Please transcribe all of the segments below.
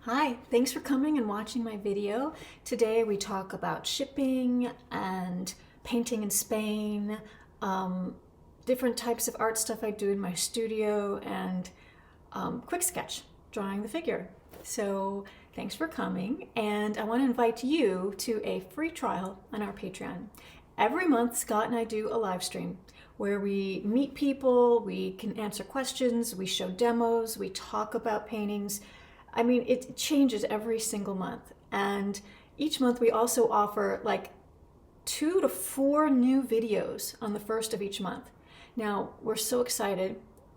Hi, thanks for coming and watching my video. Today we talk about shipping and painting in Spain, different types of art stuff I do in my studio, and quick sketch, drawing the figure. So thanks for coming, and I want to invite you to a free trial on our Patreon. Every month, Scott and I do a live stream where we meet people, we can answer questions, we show demos, we talk about paintings. I mean, it changes every single month. And each month we also offer like 2 to 4 new videos on the first of each month. Now, we're so excited.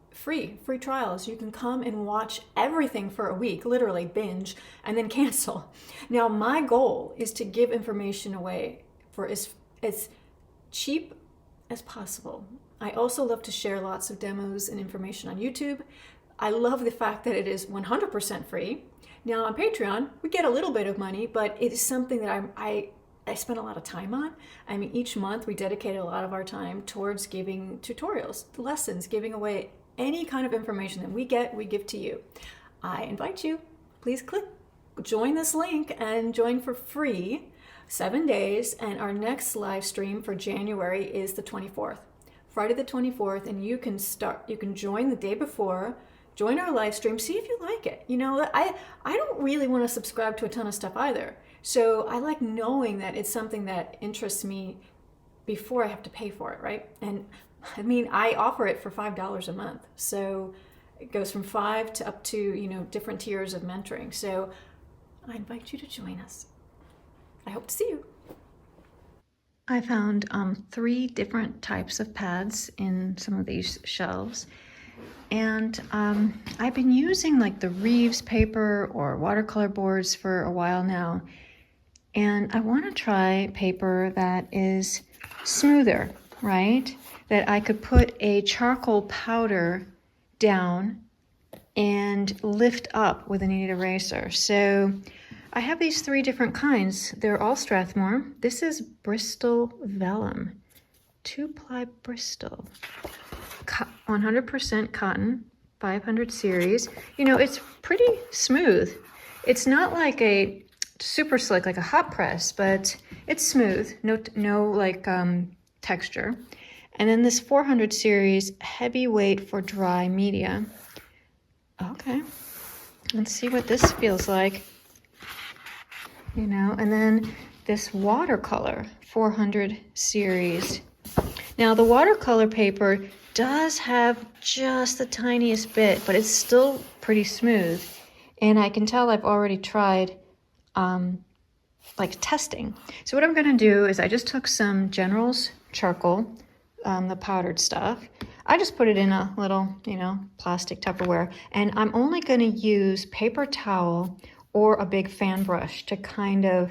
Free trials. You can come and watch everything for a week, literally binge, and then cancel. Now, my goal is to give information away for as cheap as possible. I also love to share lots of demos and information on YouTube. I love the fact that it is 100% free. Now on Patreon, we get a little bit of money, but it is something that I spend a lot of time on. I mean, each month we dedicate a lot of our time towards giving tutorials, lessons, giving away any kind of information that we get, we give to you. I invite you, please join this link and join for free 7 days. And our next live stream for January is the 24th, Friday the 24th, and you can join the day before. Join our live stream, see if you like it. You know, I don't really want to subscribe to a ton of stuff either. So I like knowing that it's something that interests me before I have to pay for it, right? And I mean, I offer it for $5 a month. So it goes from 5 to up to, different tiers of mentoring. So I invite you to join us. I hope to see you. I found 3 different types of pads in some of these shelves. And I've been using like the Reeves paper or watercolor boards for a while now. And I want to try paper that is smoother, right? That I could put a charcoal powder down and lift up with a kneaded eraser. So I have these 3 different kinds. They're all Strathmore. This is Bristol Vellum, 2-ply Bristol. 100% cotton, 500 series. It's pretty smooth. It's not like a super slick, like a hot press, but it's smooth. No like texture. And then this 400 series, heavyweight for dry media. Okay, let's see what this feels like. And then this watercolor, 400 series. Now the watercolor paper does have just the tiniest bit, but it's still pretty smooth. And I can tell I've already tried like testing. So what I'm gonna do is I just took some General's charcoal, the powdered stuff. I just put it in a little, plastic Tupperware, and I'm only gonna use paper towel or a big fan brush to kind of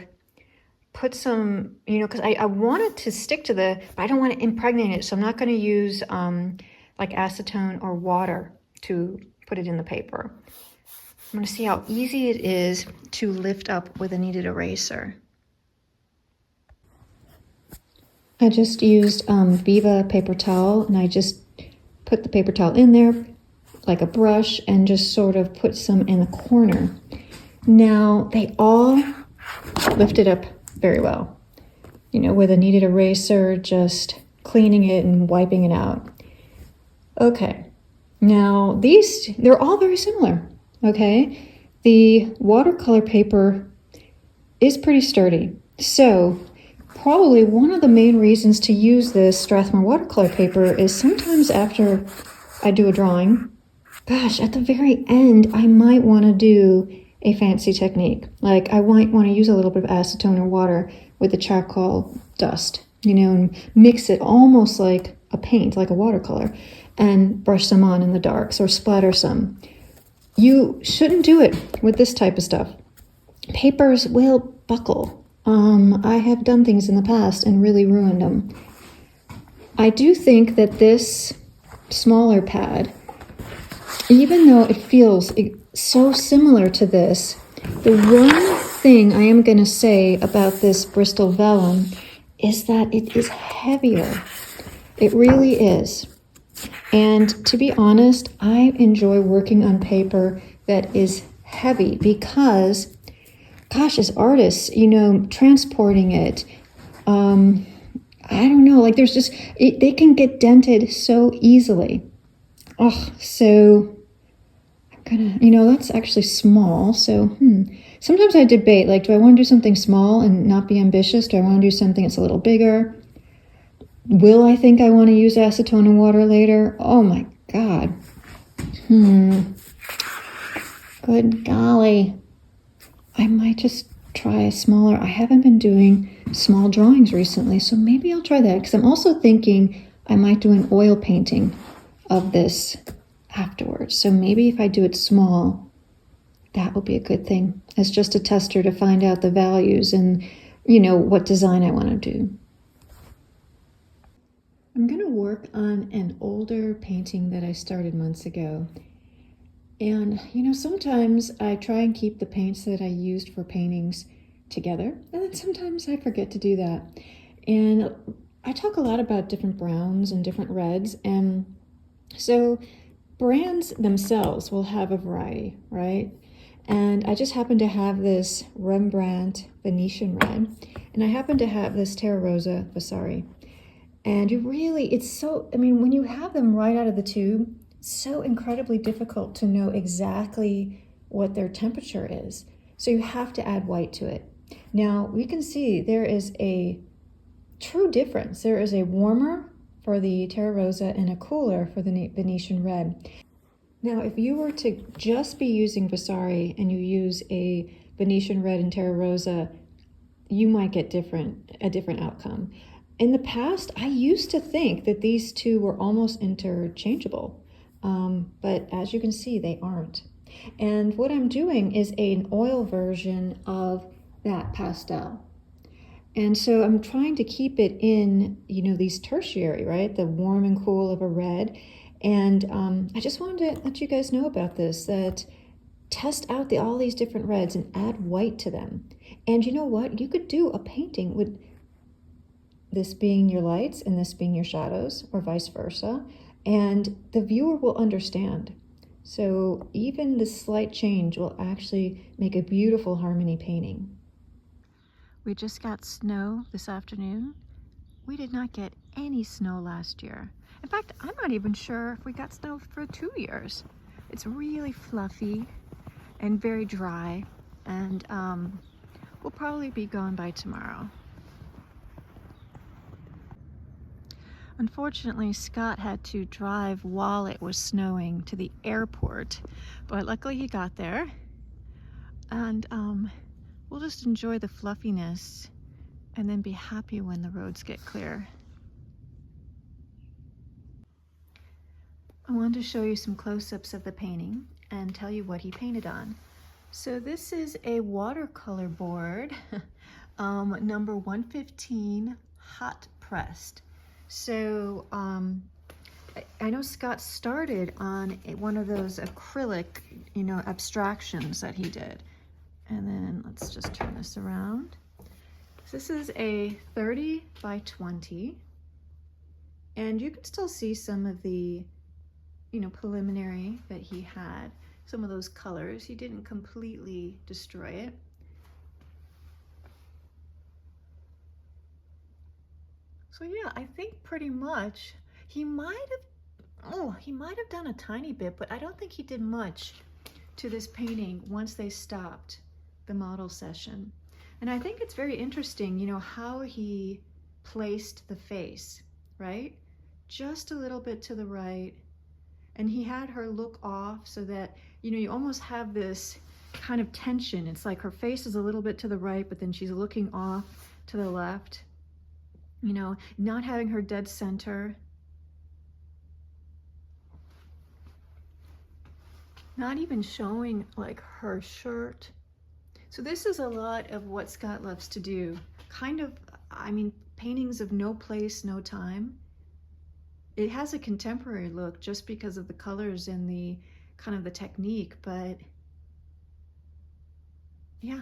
put some, because I want it to stick to but I don't want to impregnate it. So I'm not going to use like acetone or water to put it in the paper. I'm going to see how easy it is to lift up with a kneaded eraser. I just used Viva paper towel, and I just put the paper towel in there like a brush and just sort of put some in the corner. Now they all lifted up very well, with a kneaded eraser, just cleaning it and wiping it out. Okay, now they're all very similar, okay? The watercolor paper is pretty sturdy. So probably one of the main reasons to use this Strathmore watercolor paper is sometimes after I do a drawing, gosh, at the very end, I might want to do a fancy technique. Like I might want to use a little bit of acetone or water with the charcoal dust, and mix it almost like a paint, like a watercolor, and brush some on in the darks or splatter some. You shouldn't do it with this type of stuff. Papers will buckle. I have done things in the past and really ruined them. I do think that this smaller pad, even though it feels so similar to this, the one thing I am going to say about this Bristol Vellum is that it is heavier. It really is. And to be honest, I enjoy working on paper that is heavy because, gosh, as artists, transporting it, I don't know, like there's just, they can get dented so easily. Oh, so I'm gonna, that's actually small. So, sometimes I debate, like, do I want to do something small and not be ambitious? Do I want to do something that's a little bigger? Will I think I want to use acetone and water later? Oh my God. Good golly. I might just try a smaller. I haven't been doing small drawings recently, so maybe I'll try that, because I'm also thinking I might do an oil painting of this afterwards. So maybe if I do it small, that will be a good thing as just a tester to find out the values and, what design I want to do. I'm going to work on an older painting that I started months ago. And, sometimes I try and keep the paints that I used for paintings together, and then sometimes I forget to do that. And I talk a lot about different browns and different reds, and so brands themselves will have a variety, right? And I just happen to have this Rembrandt Venetian red, and I happen to have this Terra Rosa Vasari. And when you have them right out of the tube, it's so incredibly difficult to know exactly what their temperature is. So you have to add white to it. Now, we can see there is a true difference. There is a warmer for the Terra Rosa and a cooler for the Venetian red. Now, if you were to just be using Vasari and you use a Venetian red and Terra Rosa, you might get a different outcome. In the past, I used to think that these two were almost interchangeable, but as you can see, they aren't. And what I'm doing is an oil version of that pastel. And so I'm trying to keep it in, these tertiary, right? The warm and cool of a red. And I just wanted to let you guys know about this, that test out all these different reds and add white to them. And you know what? You could do a painting with this being your lights and this being your shadows, or vice versa, and the viewer will understand. So even the slight change will actually make a beautiful harmony painting. We just got snow this afternoon. We did not get any snow last year. In fact, I'm not even sure if we got snow for 2 years. It's really fluffy and very dry, and we'll probably be gone by tomorrow. Unfortunately, Scott had to drive while it was snowing to the airport, but luckily he got there. And we'll just enjoy the fluffiness and then be happy when the roads get clear. I wanted to show you some close-ups of the painting and tell you what he painted on. So this is a watercolor board, number 115, hot pressed. So I know Scott started on one of those acrylic, abstractions that he did. And then let's just turn this around. So this is a 30 by 20. And you can still see some of the, preliminary that he had. Some of those colors. He didn't completely destroy it. So yeah, I think pretty much he might have done a tiny bit, but I don't think he did much to this painting once they stopped the model session. And I think it's very interesting, how he placed the face, right? Just a little bit to the right. And he had her look off so that, you almost have this kind of tension. It's like her face is a little bit to the right, but then she's looking off to the left. Not having her dead center. Not even showing like her shirt. So this is a lot of what Scott loves to do. Paintings of no place, no time. It has a contemporary look just because of the colors and the kind of the technique, but yeah,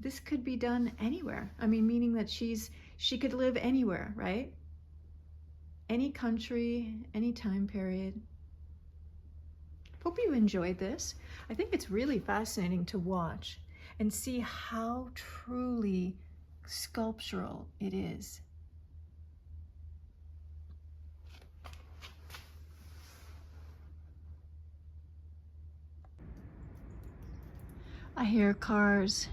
this could be done anywhere. Meaning that she could live anywhere, right? Any country, any time period. Hope you enjoyed this. I think it's really fascinating to watch and see how truly sculptural it is. I hear cars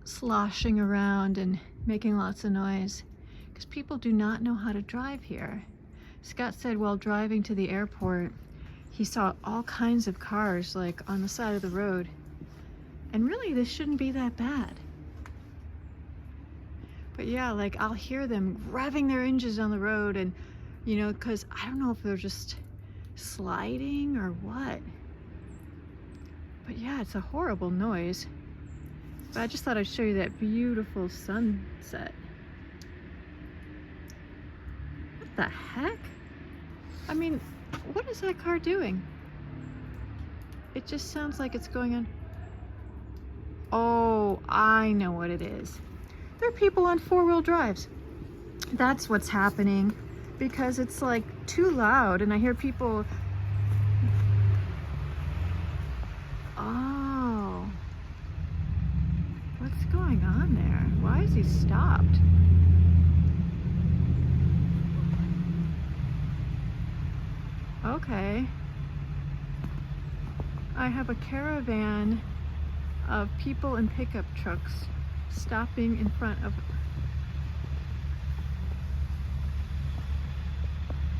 sloshing around and making lots of noise because people do not know how to drive here. Scott said while driving to the airport, he saw all kinds of cars like on the side of the road. And really, this shouldn't be that bad. But yeah, like I'll hear them revving their engines on the road and, you know, because I don't know if they're just sliding or what. But yeah, it's a horrible noise. But I just thought I'd show you that beautiful sunset. What the heck? I mean, what is that car doing? It just sounds like it's going on. Oh, I know what it is. There are people on four-wheel drives. That's what's happening because it's like too loud and I hear people. Oh, what's going on there? Why is he stopped? Okay. I have a caravan of people in pickup trucks stopping in front of.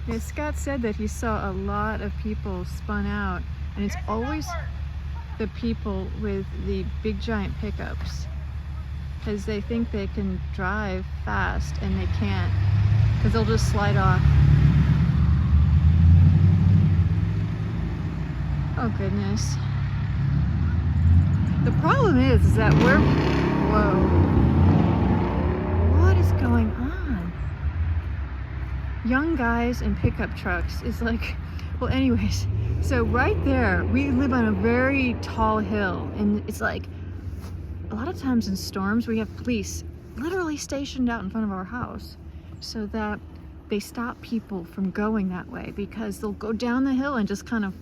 Yeah, Scott said that he saw a lot of people spun out, and it's always the people with the big giant pickups because they think they can drive fast and they can't because they'll just slide off. Oh goodness. The problem is that whoa. What is going on? Young guys in pickup trucks is like, well anyways, so right there, we live on a very tall hill and it's like, a lot of times in storms we have police literally stationed out in front of our house so that they stop people from going that way because they'll go down the hill and just kind of.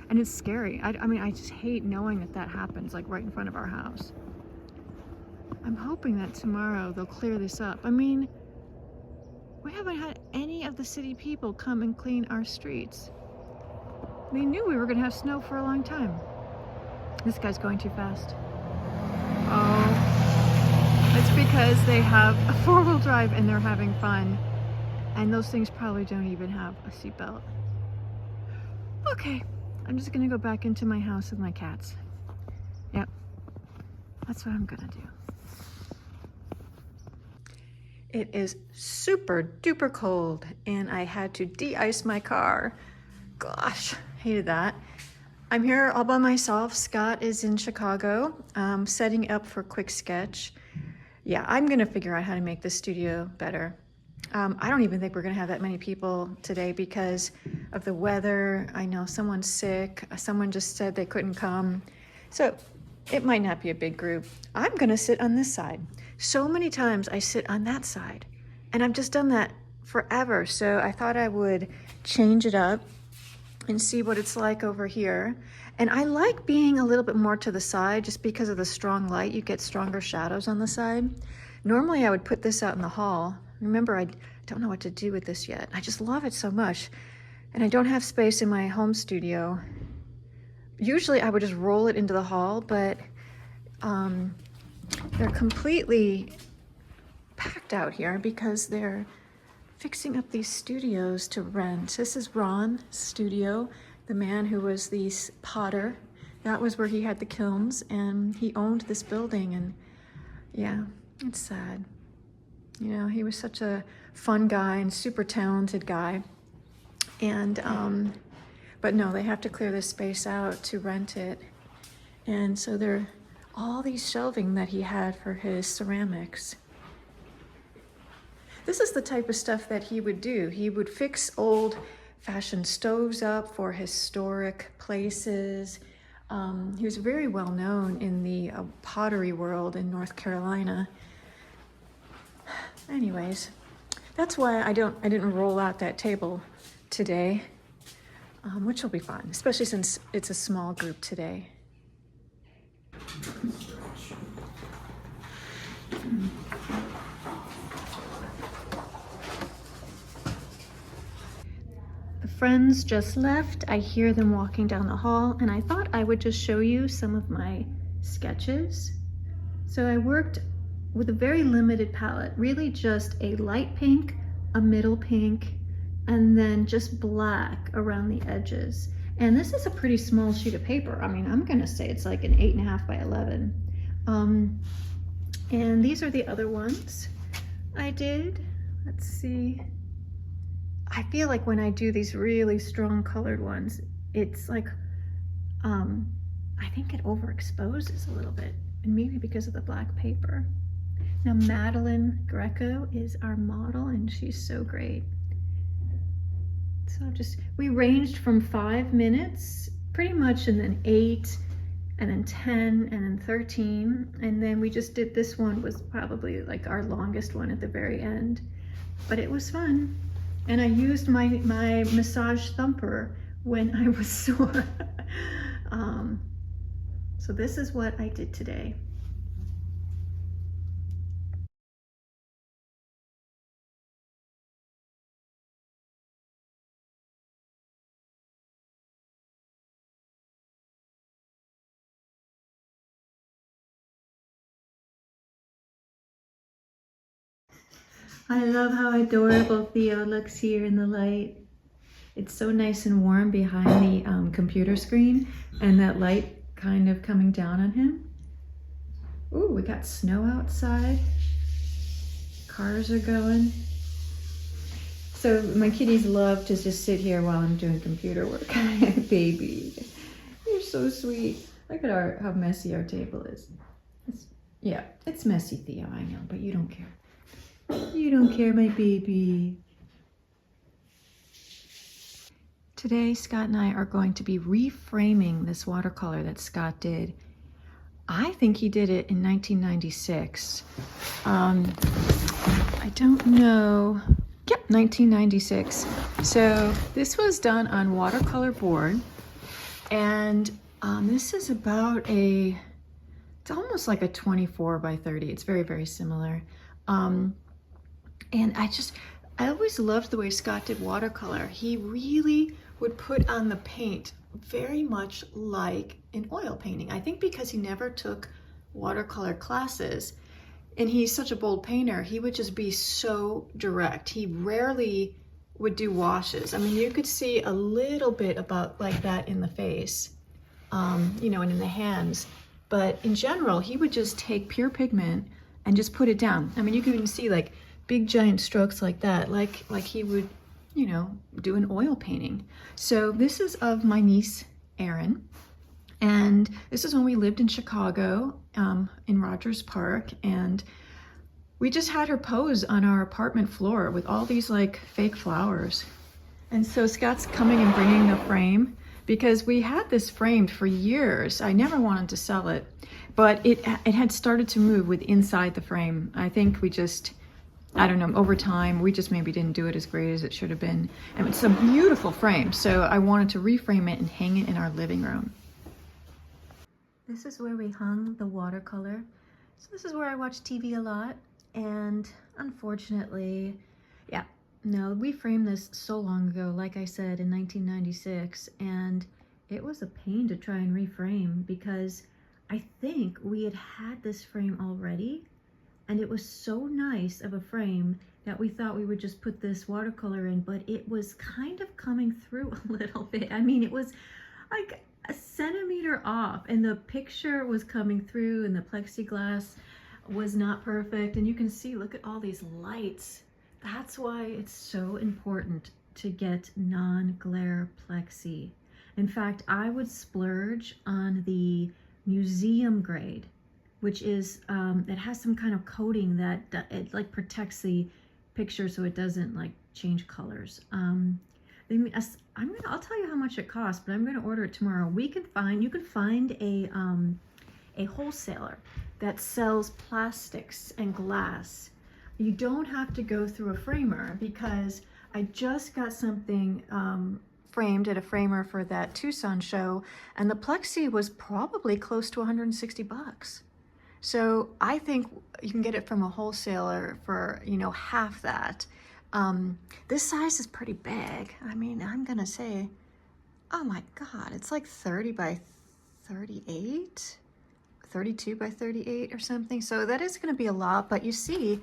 And it's scary. I mean, I just hate knowing that that happens, like right in front of our house. I'm hoping that tomorrow they'll clear this up. I mean, we haven't had any of the city people come and clean our streets. We knew we were going to have snow for a long time. This guy's going too fast. Oh, it's because they have a four-wheel drive and they're having fun. And those things probably don't even have a seatbelt. Okay. I'm just gonna go back into my house with my cats. Yep, that's what I'm gonna do. It is super duper cold and I had to de-ice my car. Gosh, hated that. I'm here all by myself. Scott is in Chicago, setting up for Quick Sketch. Yeah, I'm gonna figure out how to make this studio better. I don't even think we're gonna have that many people today because of the weather. I know someone's sick. Someone just said they couldn't come. So it might not be a big group. I'm gonna sit on this side. So many times I sit on that side and I've just done that forever. So I thought I would change it up and see what it's like over here. And I like being a little bit more to the side just because of the strong light. You get stronger shadows on the side. Normally I would put this out in the hall. Remember, I don't know what to do with this yet. I just love it so much. And I don't have space in my home studio. Usually I would just roll it into the hall, but they're completely packed out here because they're fixing up these studios to rent. This is Ron's studio, the man who was the potter. That was where he had the kilns and he owned this building, and yeah, it's sad. You know, he was such a fun guy and super talented guy. And, but no, they have to clear this space out to rent it. And so there are all these shelving that he had for his ceramics. This is the type of stuff that he would do. He would fix old-fashioned stoves up for historic places. He was very well known in the pottery world in North Carolina. Anyways, that's why I didn't roll out that table today. which will be fun, especially since it's a small group today. The friends just left. I hear them walking down the hall, and I thought I would just show you some of my sketches. So I worked with a very limited palette, really just a light pink, a middle pink, and then just black around the edges. And this is a pretty small sheet of paper. I mean, I'm gonna say it's like an 8.5 by 11. And these are the other ones I did. Let's see. I feel like when I do these really strong colored ones, it's like, I think it overexposes a little bit, and maybe because of the black paper. Now Madeline Greco is our model, and she's so great. So we ranged from 5 minutes, pretty much, and then 8, and then 10, and then 13. And then we just did, this one was probably like our longest one at the very end, but it was fun. And I used my massage thumper when I was sore. So this is what I did today. I love how adorable Theo looks here in the light. It's so nice and warm behind the computer screen, and that light kind of coming down on him. Ooh, we got snow outside. Cars are going. So my kitties love to just sit here while I'm doing computer work. Baby, you're so sweet. Look at how messy our table is. Yeah, it's messy, Theo, I know, but you don't care. You don't care, my baby. Today, Scott and I are going to be reframing this watercolor that Scott did. I think he did it in 1996. I don't know. Yep, 1996. So this was done on watercolor board, and this is about it's almost like a 24 by 30. It's very, very similar. And I always loved the way Scott did watercolor. He really would put on the paint very much like an oil painting. I think because he never took watercolor classes, and he's such a bold painter, he would just be so direct. He rarely would do washes. I mean, you could see a little bit about like that in the face, you know, and in the hands. But in general, he would just take pure pigment and just put it down. I mean, you can even see like big giant strokes like that, like he would, you know, do an oil painting. So this is of my niece, Erin. And this is when we lived in Chicago, in Rogers Park. And we just had her pose on our apartment floor with all these like fake flowers. And so Scott's coming and bringing the frame, because we had this framed for years. I never wanted to sell it, but it had started to move with inside the frame. I think we just, I don't know, over time, we just maybe didn't do it as great as it should have been. And it's a beautiful frame, so I wanted to reframe it and hang it in our living room. This is where we hung the watercolor. So this is where I watch TV a lot, and unfortunately, yeah, no, we framed this so long ago, like I said, in 1996, and it was a pain to try and reframe, because I think we had this frame already, and it was so nice of a frame that we thought we would just put this watercolor in, but it was kind of coming through a little bit. I mean, it was like a centimeter off, and the picture was coming through, and the plexiglass was not perfect. And you can see, look at all these lights. That's why it's so important to get non-glare plexi. In fact, I would splurge on the museum grade, which is, it has some kind of coating that it like protects the picture so it doesn't like change colors. I'll tell you how much it costs, but I'm gonna order it tomorrow. You can find a wholesaler that sells plastics and glass. You don't have to go through a framer, because I just got something framed at a framer for that Tucson show, and the plexi was probably close to 160 bucks. So I think you can get it from a wholesaler for, you know, half that. This size is pretty big. I mean, I'm gonna say, oh my God, it's like 30 by 38, 32 by 38 or something. So that is gonna be a lot, but you see,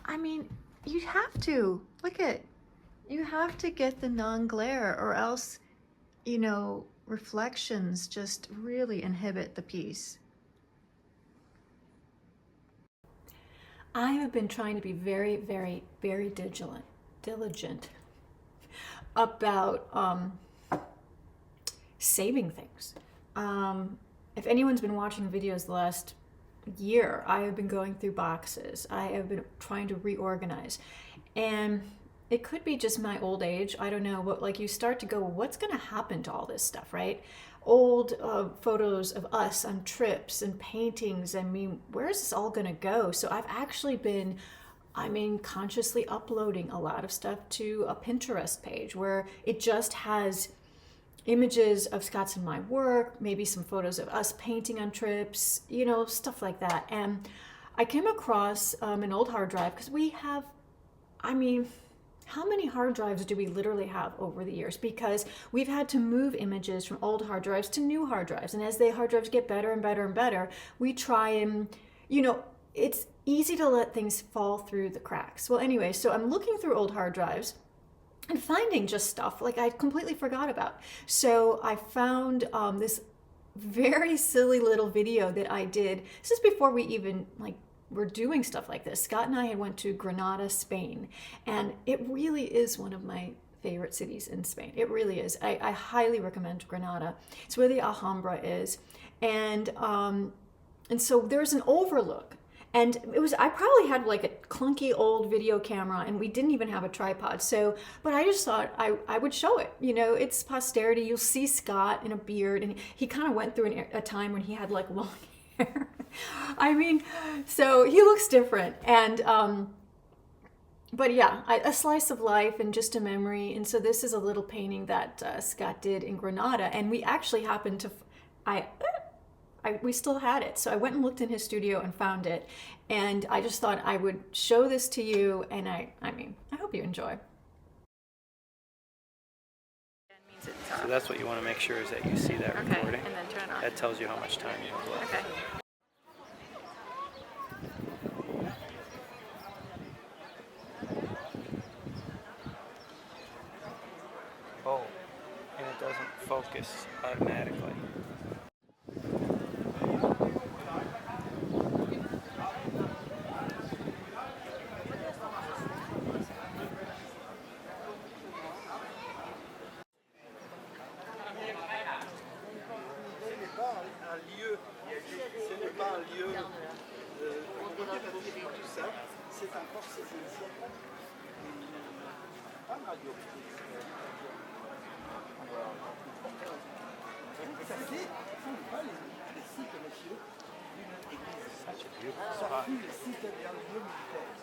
I mean, you have to, look at, you have to get the non-glare or else, you know, reflections just really inhibit the piece. I have been trying to be very, very, very diligent about saving things. If anyone's been watching videos the last year, I have been going through boxes. I have been trying to reorganize. And it could be just my old age. I don't know, but like you start to go, well, what's going to happen to all this stuff, right? Old photos of us on trips and paintings. I mean, where is this all going to go? So I've actually been, consciously uploading a lot of stuff to a Pinterest page where it just has images of Scott's and my work, maybe some photos of us painting on trips, you know, stuff like that. And I came across an old hard drive because we have, how many hard drives do we literally have over the years? Because we've had to move images from old hard drives to new hard drives. And as the hard drives get better and better and better, we try and, you know, it's easy to let things fall through the cracks. Well, anyway, so I'm looking through old hard drives and finding just stuff like I completely forgot about. So I found this very silly little video that I did. This is before we even were doing stuff like this. Scott and I had went to Granada, Spain, and it really is one of my favorite cities in Spain. It really is. I highly recommend Granada. It's where the Alhambra is, and so there's an overlook. And I probably had like a clunky old video camera and we didn't even have a tripod. So, but I just thought I would show it. You know, it's posterity. You'll see Scott in a beard, and he kind of went through a time when he had like long hair. So he looks different. And, but yeah, a slice of life and just a memory. And so this is a little painting that Scott did in Granada. And we actually happened to, we still had it. So I went and looked in his studio and found it. And I just thought I would show this to you. And I hope you enjoy. So that's what you want to make sure is that you see that recording. And then turn it on. That tells you how much time you have left. Okay. Oh, and it doesn't focus automatically. C'est un corps essentiel. Pas une radio. Ça c'est pas les sites monsieur. Ça fut les sites d'un lieu militaire.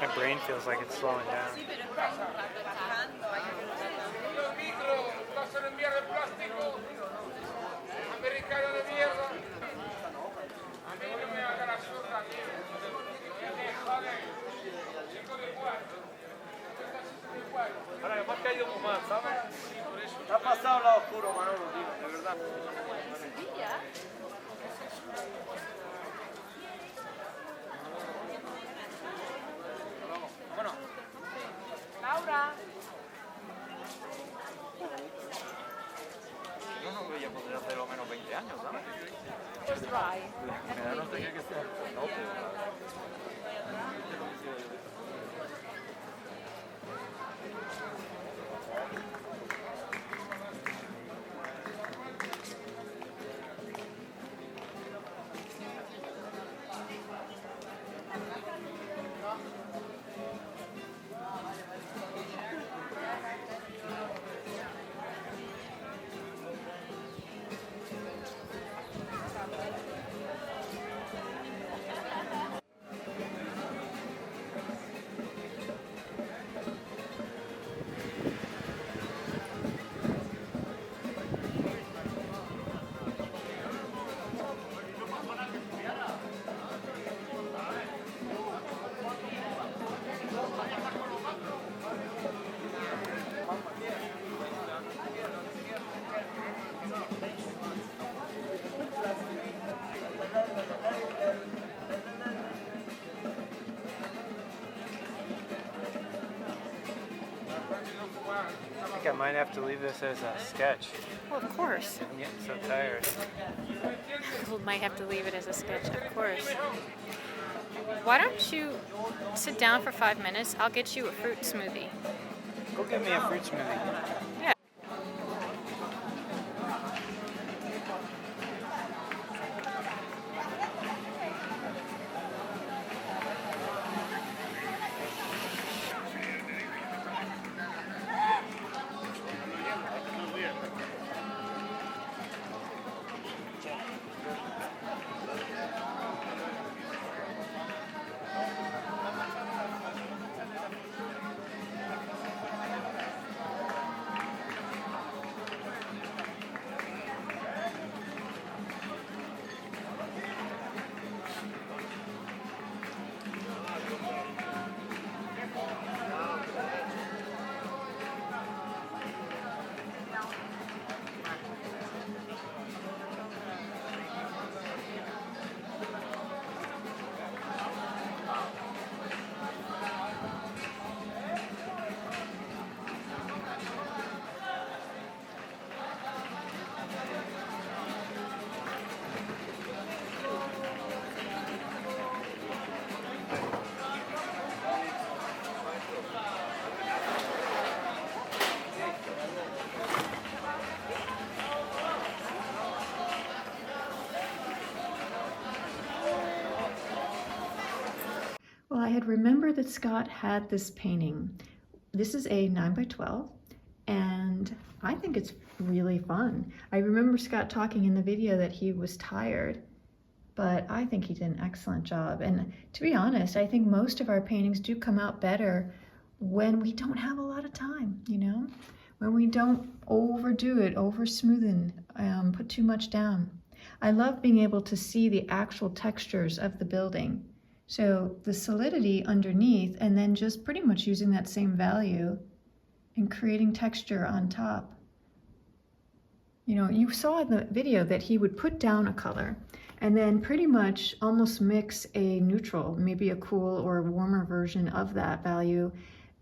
My brain feels like it's slowing down. Ha pasado al lado oscuro, Manolo, tío, de verdad. Bueno. Laura. Yo no veía poder hacer lo menos 20 años, ¿sabes? No tenía que ser. No, I think I might have to leave this as a sketch. Well, of course. I'm getting so tired. We might have to leave it as a sketch, of course. Why don't you sit down for 5 minutes? I'll get you a fruit smoothie. Go get me a fruit smoothie. Yeah. Well, I had remembered that Scott had this painting. This is a 9x12, and I think it's really fun. I remember Scott talking in the video that he was tired, but I think he did an excellent job. And to be honest, I think most of our paintings do come out better when we don't have a lot of time, you know? When we don't overdo it, over smoothen, put too much down. I love being able to see the actual textures of the building. So the solidity underneath, and then just pretty much using that same value and creating texture on top. You know, you saw in the video that he would put down a color and then pretty much almost mix a neutral, maybe a cool or warmer version of that value,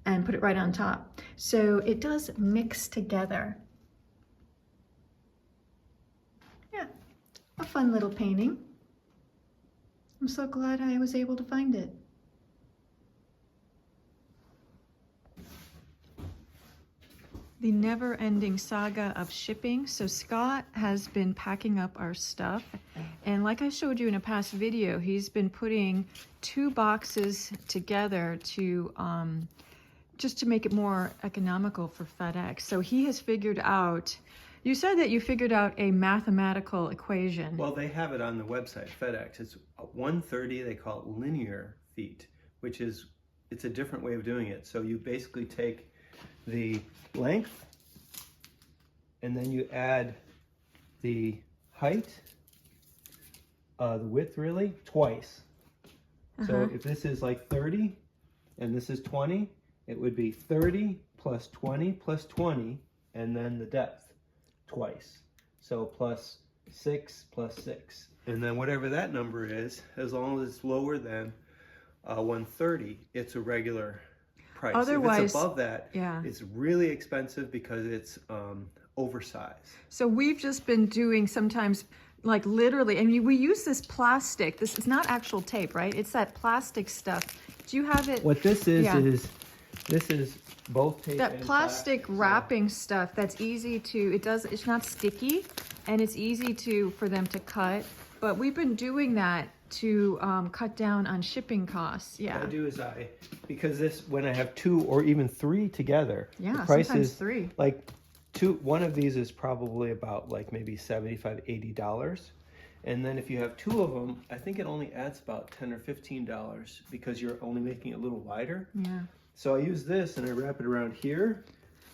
and put it right on top. So it does mix together. Yeah, a fun little painting. I'm so glad I was able to find it. The never-ending saga of shipping. So Scott has been packing up our stuff, and like I showed you in a past video, he's been putting 2 boxes together to just to make it more economical for FedEx. So he has figured out, you said that you figured out a mathematical equation. Well, they have it on the website, FedEx. It's 130, they call it linear feet, which is it's a different way of doing it. So you basically take the length and then you add the height, the width really, twice. So if this is like 30 and this is 20, it would be 30 plus 20 plus 20 and then the depth twice. So plus 6 plus 6. And then whatever that number is, as long as it's lower than 130, it's a regular price. Otherwise, if it's above that, yeah, it's really expensive because it's oversized. So we've just been doing sometimes, like literally, and we use this plastic. This is not actual tape, right? It's that plastic stuff. Do you have it? What this is, Yeah. this is both tape That and plastic so- wrapping stuff that's easy to, it's not sticky and it's easy for them to cut. But we've been doing that to cut down on shipping costs. Yeah. What I do is because when I have 2 or even 3 together, Yeah, the price sometimes is 3. like one of these is probably about like maybe $75, $80. And then if you have 2 of them, I think it only adds about $10 or $15 because you're only making it a little wider. Yeah. So I use this and I wrap it around here.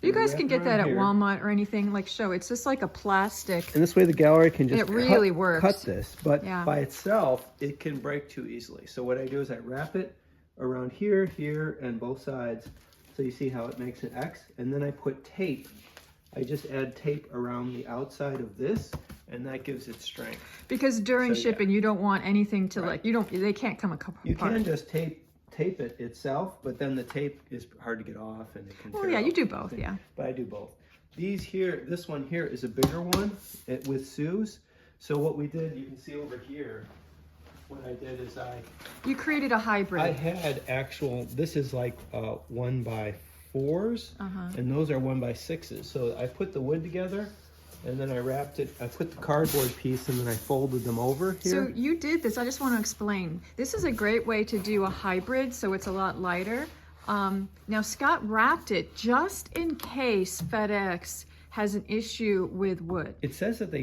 You guys can get that at here. Walmart or anything, like show. It's just like a plastic. And this way the gallery can just It really works. cut this. But Yeah. by itself, it can break too easily. So what I do is I wrap it around here, here, and both sides. So you see how it makes an X. And then I put tape. I just add tape around the outside of this, and that gives it strength. Because during So, yeah. shipping, you don't want anything to Right. they can't come apart. You can just tape it itself, but then the tape is hard to get off and it can Well, tear yeah, out you do and both, everything. yeah. But I do both. These here, this one here is a bigger one with Sue's. So what we did, you can see over here, what I did is You created a hybrid. I had this is like 1x4s, and those are 1x6s. So I put the wood together, and then I wrapped it, I put the cardboard piece, and then I folded them over here. So you did this, I just want to explain. This is a great way to do a hybrid, so it's a lot lighter. Now Scott wrapped it just in case FedEx has an issue with wood. It says that they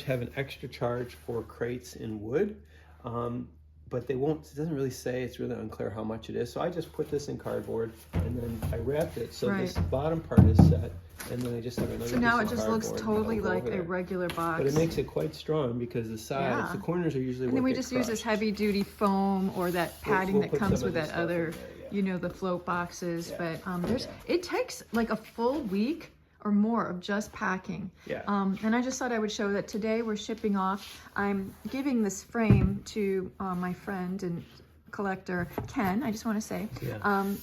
have an extra charge for crates in wood, but they won't, it doesn't really say, it's really unclear how much it is. So I just put this in cardboard and then I wrapped it. So this bottom part is set, and then I just have another So now it piece of just looks cardboard totally over like a there. regular box. But it makes it quite strong because the sides, Yeah. the corners are usually And then what we get just use this crushed. heavy duty foam or that padding we'll that put comes some with of this that stuff in other, there, yeah. you know, the float boxes. Yeah. But it takes like a full week or more of just packing. Yeah. And I just thought I would show that today we're shipping off. I'm giving this frame to my friend and collector, Ken, I just want to say. Yeah.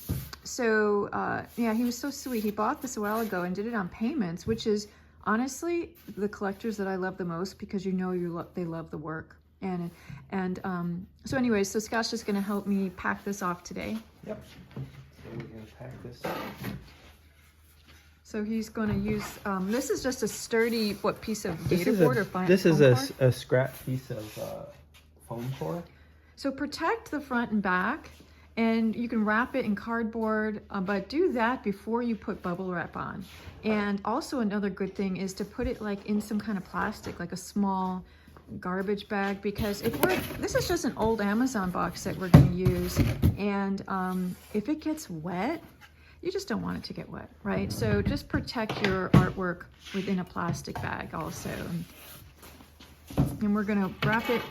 Yeah, he was so sweet. He bought this a while ago and did it on payments, which is honestly the collectors that I love the most because they love the work. So anyways, so Scott's just going to help me pack this off today. Yep. So we're going to pack this. So he's going to use, this is just a sturdy, piece of gator board or foam This is cord? a scrap piece of foam core. So protect the front and back, and you can wrap it in cardboard, but do that before you put bubble wrap on. And also another good thing is to put it like in some kind of plastic, like a small garbage bag, because this is just an old Amazon box that we're going to use, and if it gets wet, you just don't want it to get wet, right? So just protect your artwork within a plastic bag also. And we're gonna wrap it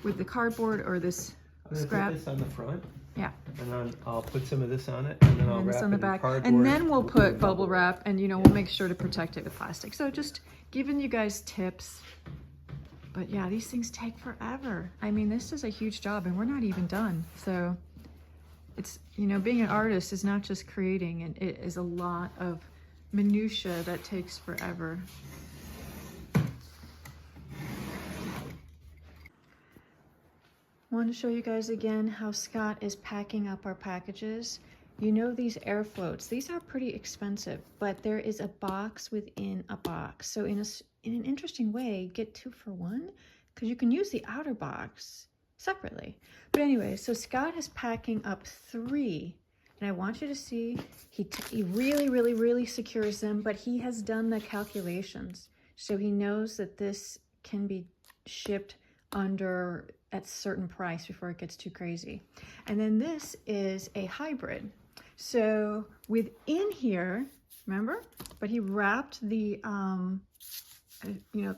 with the cardboard or this I'm going to scrap. put this on the front, Yeah, and then I'll put some of this on it, and then I'll and this wrap on the it in back. cardboard. And then we'll put bubble wrap, and we'll make sure to protect it with plastic. So just giving you guys tips. But yeah, these things take forever. I mean, this is a huge job and we're not even done. So it's, being an artist is not just creating, and it is a lot of minutia that takes forever. I want to show you guys again how Scott is packing up our packages. These air floats, these are pretty expensive, but there is a box within a box. So in an interesting way, get 2 for 1, because you can use the outer box separately. But anyway, so Scott is packing up 3, and I want you to see, he really, really, really secures them, but he has done the calculations. So he knows that this can be shipped under at certain price before it gets too crazy. And then this is a hybrid. So within here, remember? But he wrapped the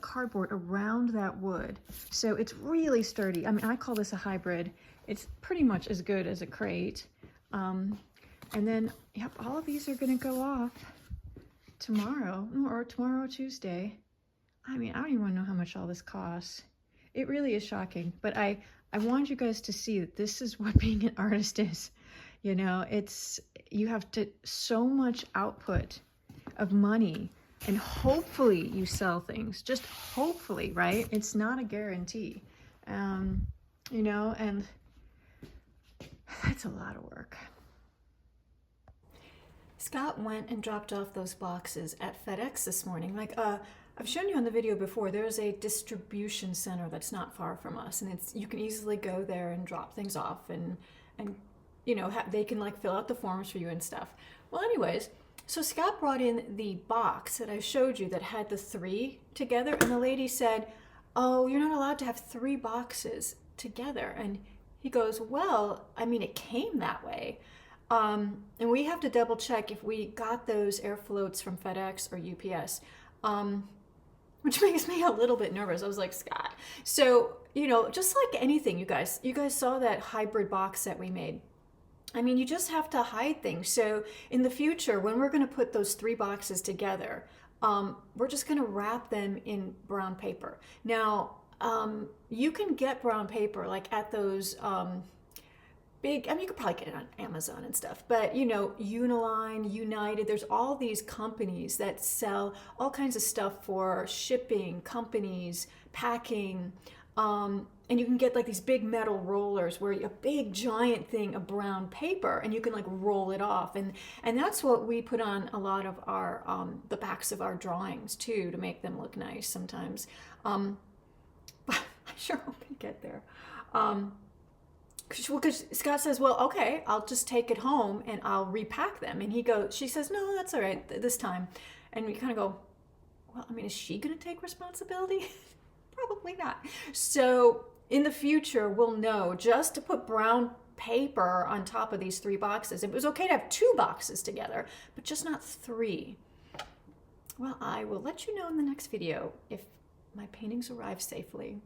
cardboard around that wood. So it's really sturdy. I mean, I call this a hybrid. It's pretty much as good as a crate. And then, yep, all of these are gonna go off tomorrow or Tuesday. I mean, I don't even know how much all this costs. It really is shocking, but I want you guys to see that this is what being an artist is. You know, you have so much output of money, and hopefully you sell things, just hopefully, right? It's not a guarantee, and that's a lot of work. Scott went and dropped off those boxes at FedEx this morning. Like, I've shown you on the video before, there's a distribution center that's not far from us, and you can easily go there and drop things off, and they can like fill out the forms for you and stuff. Well, anyways, so Scott brought in the box that I showed you that had the 3 together, and the lady said, "Oh, you're not allowed to have 3 boxes together." And he goes, "Well, I mean, it came that way." And we have to double check if we got those air floats from FedEx or UPS, which makes me a little bit nervous. I was like, Scott. So, just like anything, you guys saw that hybrid box that we made. I mean, you just have to hide things. So in the future, when we're going to put those 3 boxes together, we're just going to wrap them in brown paper. Now, you can get brown paper like at those you could probably get it on Amazon and stuff, but Uniline, United, there's all these companies that sell all kinds of stuff for shipping, companies, packing, and you can get like these big metal rollers where a big giant thing of brown paper, and you can like roll it off, and that's what we put on a lot of our the backs of our drawings too, to make them look nice sometimes. But I sure hope we get there. Because Scott says, "Well, okay, I'll just take it home and I'll repack them." And she says, "No, that's all right this time." And we kind of go, well, I mean, is she going to take responsibility? Probably not. So in the future, we'll know just to put brown paper on top of these 3 boxes. It was okay to have 2 boxes together, but just not 3. Well, I will let you know in the next video if my paintings arrive safely.